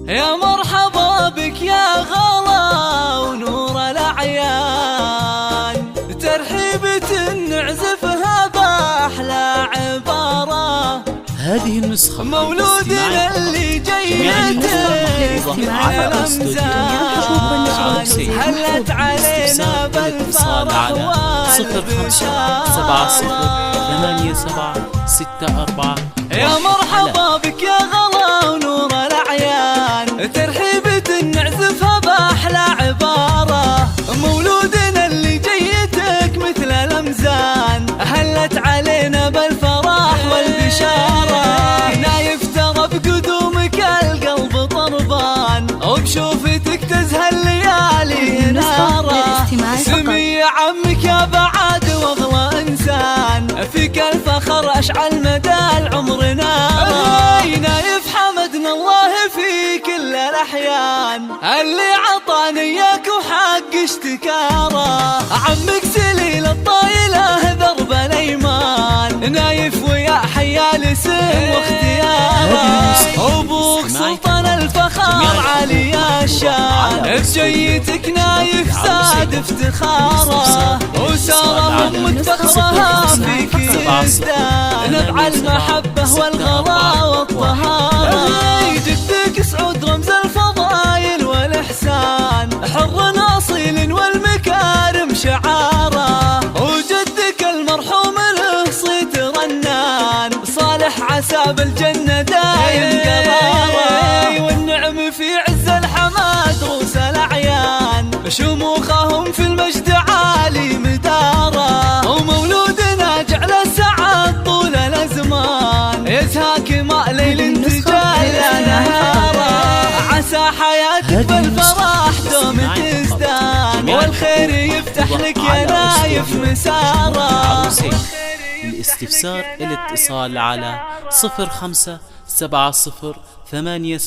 يا مرحبا بك يا غلا ونور الأعيان، ترحيبة نعزفها بأحلى عبارة. هذه النسخة مولودنا اللي جيته من الأمزان، هلت علينا بالفرح والبشار. يا مرحبا بك يا غلا ونور الأعيان، ترحيبة نعزفها بأحلى عبارة. مولودنا اللي جيتك مثل الأمزان، هلت علينا بالفرح والبشارة. نايف ترى بقدومك القلب طربان، وبشوفتك تزهى الليالي نارة. سمي عمك يا بعد واغلى انسان، فيك الفخر اشعل مدى العمر نارا. نايف حمدنا الله في كل الاحيان، اللي عطاني اياك وحق اشتكاره. عمك سليل الطايله درب الايمان، نايف ويا حيال سن واختياره. ابوك سلطان الفخار علي الشان، بجيتك نايف زاد افتخاره. وساره امك فخرها فيك يزدان، نبع المحبه والغلا والطهاره. جدك سعود رمز الفضايل والاحسان، حر اصيل والمكارم شعاره. وجدك المرحوم له صيت رنان، صالح عسى بالجنه دايم قراره. والنعم في عز الحماد روس الاعيان، شموخهم في المجد عالي مداره. ومولودنا جعل السعاد طول الازمان، يزهاك ماء ليل تجلى نهاره. عسى حياتك بالفرح دوم تزدان، والخير يفتح لك يا نايف مساره. الاستفسار الاتصال على 0570 8